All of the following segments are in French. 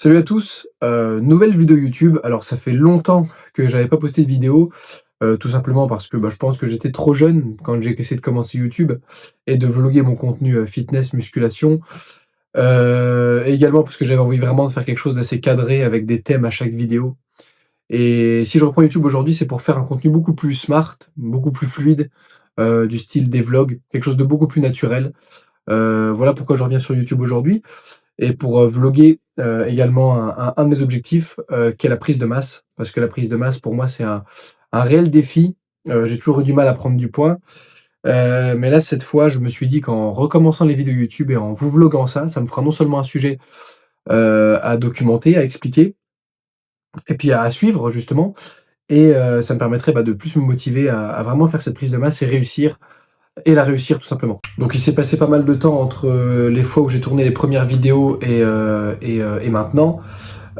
Salut à tous, nouvelle vidéo YouTube. Alors ça fait longtemps que j'avais pas posté de vidéo, tout simplement parce que, je pense que j'étais trop jeune quand j'ai essayé de commencer YouTube et de vlogger mon contenu, fitness, musculation. Également parce que j'avais envie vraiment de faire quelque chose d'assez cadré avec des thèmes à chaque vidéo. Et si je reprends YouTube aujourd'hui, c'est pour faire un contenu beaucoup plus smart, beaucoup plus fluide, du style des vlogs, quelque chose de beaucoup plus naturel. Voilà pourquoi je reviens sur YouTube aujourd'hui. Et pour, vlogger, également un de mes objectifs, qui est la prise de masse. Parce que la prise de masse pour moi c'est un réel défi. J'ai toujours eu du mal à prendre du poids, mais là cette fois je me suis dit qu'en recommençant les vidéos YouTube et en vous vloguant ça, ça me fera non seulement un sujet, à documenter, à expliquer et puis à suivre justement et ça me permettrait, de plus me motiver à vraiment faire cette prise de masse et la réussir tout simplement. Donc il s'est passé pas mal de temps entre les fois où j'ai tourné les premières vidéos et maintenant.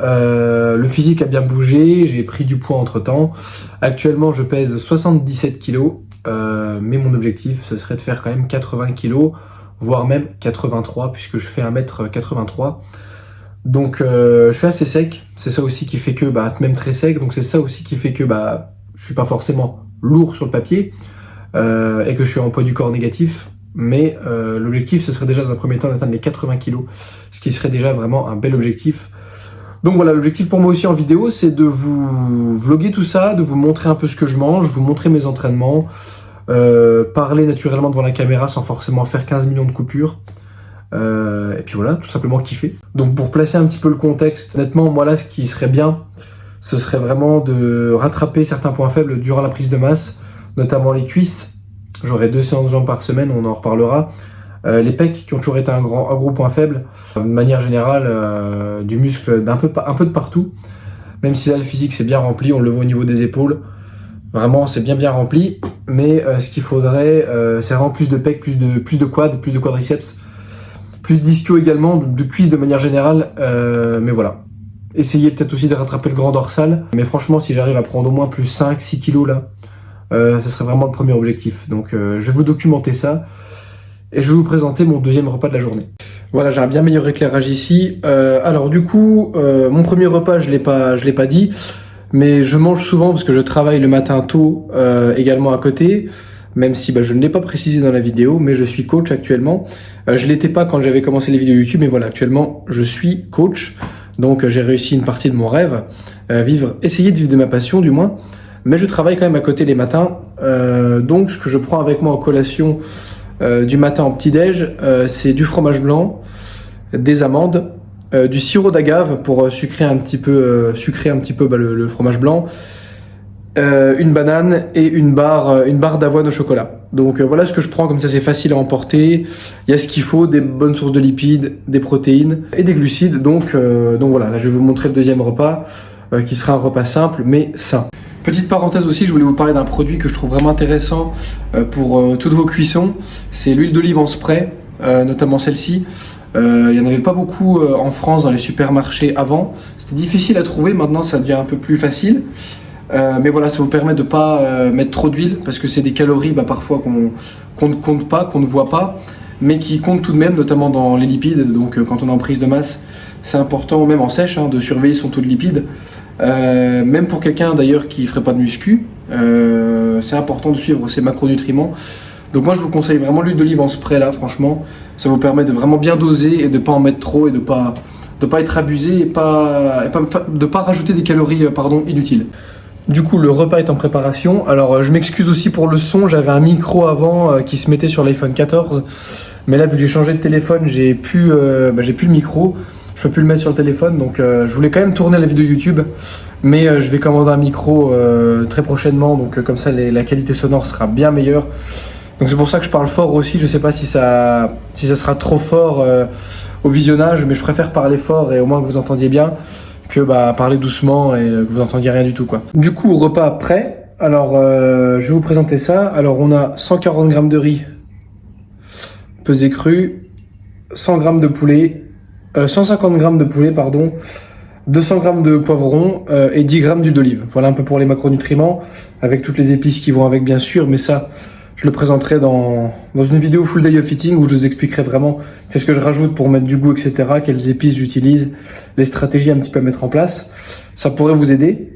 Le physique a bien bougé, j'ai pris du poids entre temps. Actuellement je pèse 77 kilos, mais mon objectif ce serait de faire quand même 80 kilos, voire même 83 puisque je fais 1m83. Donc je suis assez sec, c'est ça aussi qui fait que, même très sec, donc c'est ça aussi qui fait que je suis pas forcément lourd sur le papier. Et que je suis en poids du corps négatif, mais l'objectif ce serait déjà dans un premier temps d'atteindre les 80 kilos, ce qui serait déjà vraiment un bel objectif. Donc voilà, l'objectif pour moi aussi en vidéo, c'est de vous vlogger tout ça, de vous montrer un peu ce que je mange, vous montrer mes entraînements, parler naturellement devant la caméra sans forcément faire 15 millions de coupures. Et puis voilà, tout simplement kiffer. Donc pour placer un petit peu le contexte, honnêtement, moi là, ce qui serait bien, ce serait vraiment de rattraper certains points faibles durant la prise de masse, notamment les cuisses. J'aurai 2 séances de jambes par semaine, on en reparlera. Les pecs qui ont toujours été un gros point faible. De manière générale, du muscle un peu de partout. Même si là le physique c'est bien rempli, on le voit au niveau des épaules. Vraiment c'est bien rempli. Mais ce qu'il faudrait, c'est vraiment plus de pecs, plus de quads, plus de quadriceps. Plus d'ischio également, de cuisses de manière générale. Mais voilà. Essayez peut-être aussi de rattraper le grand dorsal. Mais franchement si j'arrive à prendre au moins plus 5-6 kilos là, ce serait vraiment le premier objectif. Donc je vais vous documenter ça et je vais vous présenter mon deuxième repas de la journée. Voilà, j'ai un bien meilleur éclairage ici. Alors du coup, mon premier repas, je l'ai pas dit, mais je mange souvent parce que je travaille le matin tôt également à côté, même si je ne l'ai pas précisé dans la vidéo, mais je suis coach actuellement. Je l'étais pas quand j'avais commencé les vidéos YouTube, mais voilà, actuellement je suis coach, donc j'ai réussi une partie de mon rêve, essayer de vivre de ma passion du moins. Mais je travaille quand même à côté les matins, donc ce que je prends avec moi en collation du matin en petit-déj, c'est du fromage blanc, des amandes, du sirop d'agave pour sucrer un petit peu le fromage blanc, une banane et une barre d'avoine au chocolat. Donc voilà ce que je prends, comme ça c'est facile à emporter, il y a ce qu'il faut, des bonnes sources de lipides, des protéines et des glucides, donc voilà, là je vais vous montrer le deuxième repas, qui sera un repas simple mais sain. Petite parenthèse aussi, je voulais vous parler d'un produit que je trouve vraiment intéressant pour toutes vos cuissons. C'est l'huile d'olive en spray, notamment celle-ci. Il n'y en avait pas beaucoup en France dans les supermarchés avant. C'était difficile à trouver, maintenant ça devient un peu plus facile. Mais voilà, ça vous permet de ne pas mettre trop d'huile parce que c'est des calories parfois qu'on ne compte pas, qu'on ne voit pas, mais qui comptent tout de même, notamment dans les lipides. Donc quand on est en prise de masse, c'est important, même en sèche, de surveiller son taux de lipides. Même pour quelqu'un d'ailleurs qui ferait pas de muscu, c'est important de suivre ses macronutriments. Donc moi je vous conseille vraiment l'huile d'olive en spray là, franchement, ça vous permet de vraiment bien doser et de pas en mettre trop et de pas être abusé et de pas rajouter des calories inutiles. Du coup le repas est en préparation. Alors je m'excuse aussi pour le son, j'avais un micro avant qui se mettait sur l'iPhone 14, mais là vu que j'ai changé de téléphone, j'ai plus le micro. Je peux plus le mettre sur le téléphone, donc je voulais quand même tourner la vidéo YouTube, mais je vais commander un micro très prochainement, donc comme ça la qualité sonore sera bien meilleure. Donc c'est pour ça que je parle fort aussi, je sais pas si ça sera trop fort au visionnage, mais je préfère parler fort et au moins que vous entendiez bien, que parler doucement et que vous entendiez rien du tout quoi. Du coup, repas prêt, alors je vais vous présenter ça. Alors on a 140 g de riz pesé cru, 100 g de poulet, 150 g de poulet, 200 g de poivron et 10 g d'huile d'olive. Voilà un peu pour les macronutriments, avec toutes les épices qui vont avec bien sûr, mais ça, Je le présenterai dans une vidéo full day of eating où je vous expliquerai vraiment qu'est-ce que je rajoute pour mettre du goût, etc. Quelles épices j'utilise, les stratégies un petit peu à mettre en place. Ça pourrait vous aider.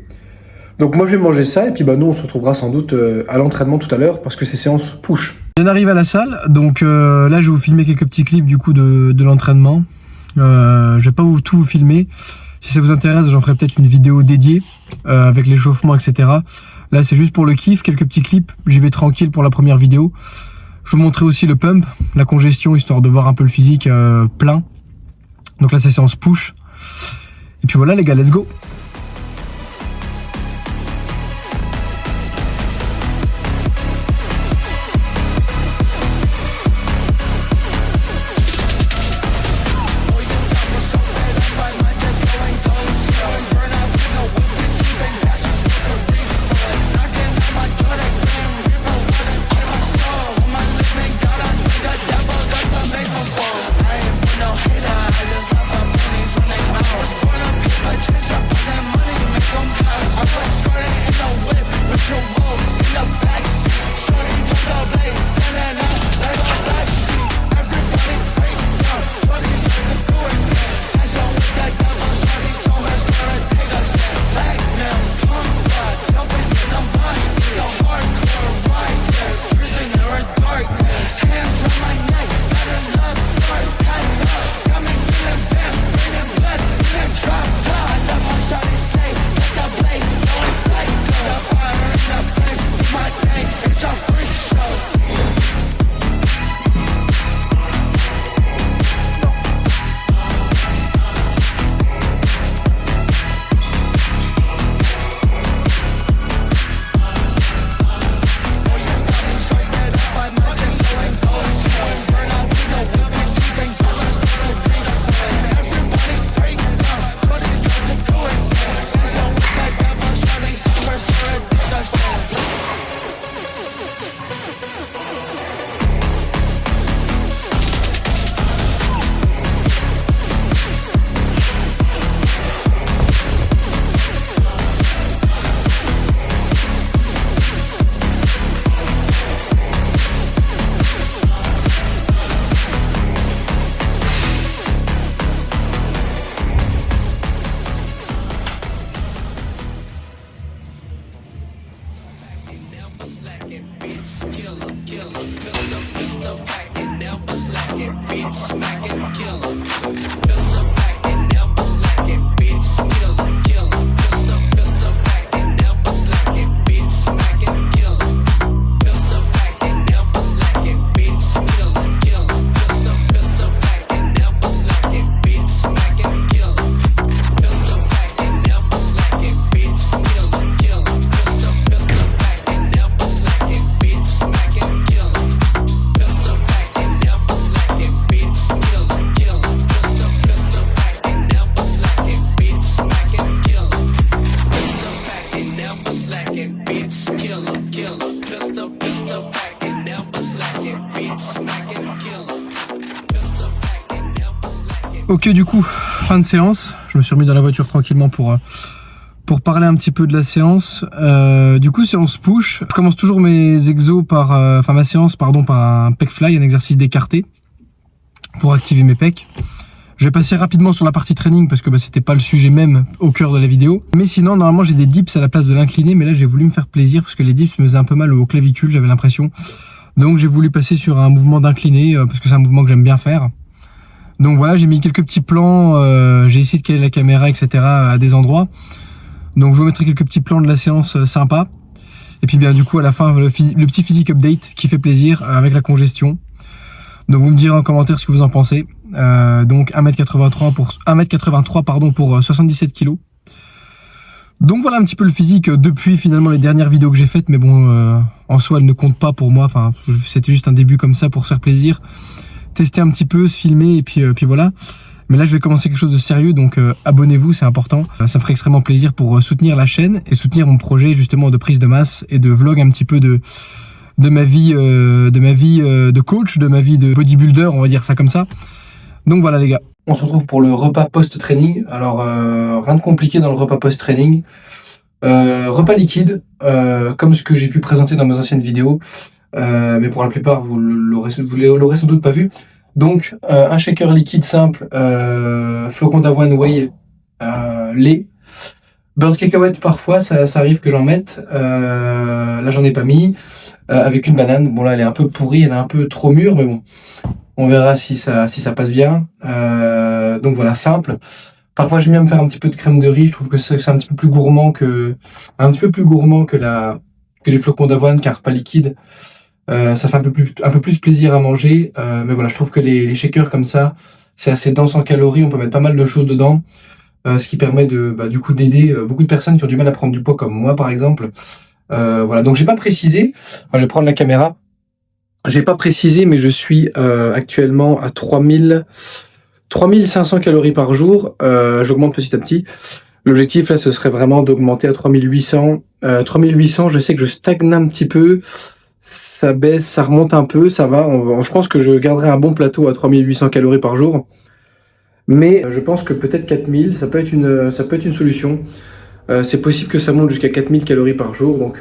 Donc moi je vais manger ça et puis nous on se retrouvera sans doute à l'entraînement tout à l'heure parce que c'est séance push. On arrive à la salle, donc là je vais vous filmer quelques petits clips du coup de l'entraînement. Je vais pas tout vous filmer. Si ça vous intéresse, j'en ferai peut-être une vidéo dédiée avec l'échauffement, etc. Là, c'est juste pour le kiff, quelques petits clips. J'y vais tranquille pour la première vidéo. Je vous montrerai aussi le pump, la congestion, histoire de voir un peu le physique plein. Donc là, c'est séance push. Et puis voilà les gars, let's go! Ok, du coup, fin de séance. Je me suis remis dans la voiture tranquillement pour parler un petit peu de la séance. Du coup, séance push. Je commence toujours mes exos ma séance par un pec fly, un exercice d'écarté pour activer mes pecs. Je vais passer rapidement sur la partie training parce que c'était pas le sujet même au cœur de la vidéo. Mais sinon, normalement, j'ai des dips à la place de l'incliné, mais là, j'ai voulu me faire plaisir parce que les dips me faisaient un peu mal aux clavicules, j'avais l'impression. Donc, j'ai voulu passer sur un mouvement d'incliné parce que c'est un mouvement que j'aime bien faire. Donc voilà, j'ai mis quelques petits plans, j'ai essayé de caler la caméra, etc. à des endroits. Donc je vous mettrai quelques petits plans de la séance sympa. Et puis bien du coup à la fin, le petit physique update qui fait plaisir avec la congestion. Donc vous me direz en commentaire ce que vous en pensez. Donc 1m83 pour 77 kg. Donc voilà un petit peu le physique depuis finalement les dernières vidéos que j'ai faites. Mais bon, en soi, elles ne comptent pas pour moi. Enfin, c'était juste un début comme ça pour se faire plaisir. Tester un petit peu, se filmer et puis voilà. Mais là je vais commencer quelque chose de sérieux, donc abonnez-vous, c'est important. Ça me ferait extrêmement plaisir pour soutenir la chaîne et soutenir mon projet justement de prise de masse et de vlog un petit peu de ma vie de coach, de ma vie de bodybuilder, on va dire ça comme ça. Donc voilà les gars. On se retrouve pour le repas post-training. Alors rien de compliqué dans le repas post-training. Repas liquide, comme ce que j'ai pu présenter dans mes anciennes vidéos. mais pour la plupart, vous l'aurez sans doute pas vu. Donc, un shaker liquide simple, flocons d'avoine whey, lait, beurre de cacahuète parfois, ça arrive que j'en mette. Là, j'en ai pas mis. Avec une banane. Bon, là, elle est un peu pourrie, elle est un peu trop mûre, mais bon, on verra si ça passe bien. Donc voilà, simple. Parfois, j'aime bien me faire un petit peu de crème de riz. Je trouve que c'est un petit peu plus gourmand que les flocons d'avoine, car pas liquide. Ça fait un peu plus plaisir à manger. Mais voilà, je trouve que les shakers comme ça, c'est assez dense en calories. On peut mettre pas mal de choses dedans. Ce qui permet du coup d'aider beaucoup de personnes qui ont du mal à prendre du poids, comme moi par exemple. Voilà, donc j'ai pas précisé. Enfin, je vais prendre la caméra. J'ai pas précisé, mais je suis actuellement à 3500 calories par jour. J'augmente petit à petit. L'objectif là, ce serait vraiment d'augmenter à 3800. 3800, je sais que je stagne un petit peu. Ça baisse, ça remonte un peu, ça va. Je pense que je garderai un bon plateau à 3800 calories par jour. Mais je pense que peut-être 4000, ça peut être une solution. C'est possible que ça monte jusqu'à 4000 calories par jour.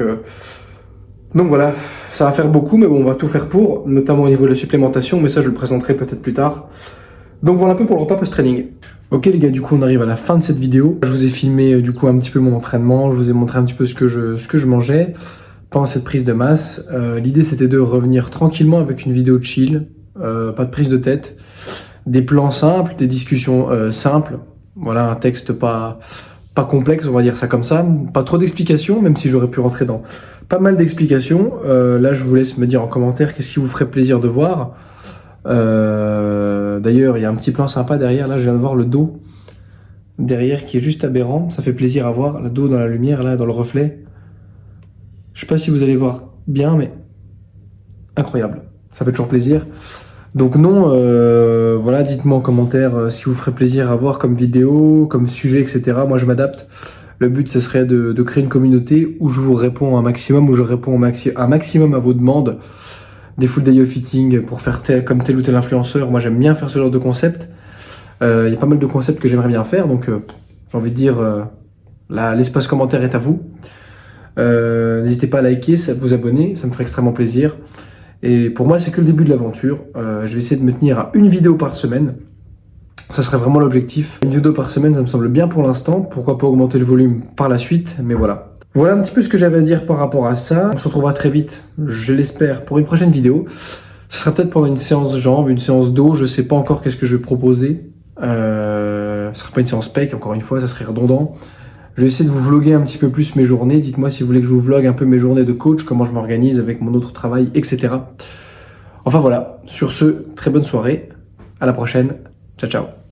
Donc voilà, ça va faire beaucoup, mais bon, on va tout faire pour, notamment au niveau de la supplémentation, mais ça je le présenterai peut-être plus tard. Donc voilà un peu pour le repas post-training. Ok les gars, du coup on arrive à la fin de cette vidéo. Je vous ai filmé du coup un petit peu mon entraînement, je vous ai montré un petit peu ce que je mangeais pendant cette prise de masse. L'idée c'était de revenir tranquillement avec une vidéo chill, pas de prise de tête, des plans simples, des discussions simples. Voilà, un texte pas complexe, on va dire ça comme ça, pas trop d'explications, même si j'aurais pu rentrer dans pas mal d'explications. Là, je vous laisse me dire en commentaire qu'est-ce qui vous ferait plaisir de voir. D'ailleurs, il y a un petit plan sympa derrière. Là, je viens de voir le dos derrière qui est juste aberrant. Ça fait plaisir à voir, le dos dans la lumière, là, dans le reflet. Je sais pas si vous allez voir bien, mais incroyable. Ça fait toujours plaisir. Donc non, voilà, dites-moi en commentaire ce qui vous ferait plaisir à voir comme vidéo, comme sujet, etc. Moi, je m'adapte. Le but, ce serait de créer une communauté où je vous réponds un maximum, où je réponds un maximum à vos demandes. Des full day of eating pour faire comme tel ou tel influenceur. Moi, j'aime bien faire ce genre de concept. Il y a pas mal de concepts que j'aimerais bien faire. Donc, j'ai envie de dire, l'espace commentaire est à vous. N'hésitez pas à liker, à vous abonner. Ça me ferait extrêmement plaisir. Et pour moi, c'est que le début de l'aventure. Je vais essayer de me tenir à une vidéo par semaine. Ça serait vraiment l'objectif. Une vidéo par semaine, ça me semble bien pour l'instant. Pourquoi pas augmenter le volume par la suite, mais voilà. Voilà un petit peu ce que j'avais à dire par rapport à ça. On se retrouvera très vite, je l'espère, pour une prochaine vidéo. Ce sera peut-être pendant une séance jambes, une séance dos. Je sais pas encore qu'est-ce que je vais proposer. Ce sera pas une séance pec, encore une fois, ça serait redondant. Je vais essayer de vous vlogger un petit peu plus mes journées. Dites-moi si vous voulez que je vous vlogue un peu mes journées de coach, comment je m'organise avec mon autre travail, etc. Enfin voilà, sur ce, très bonne soirée. À la prochaine. Ciao, ciao.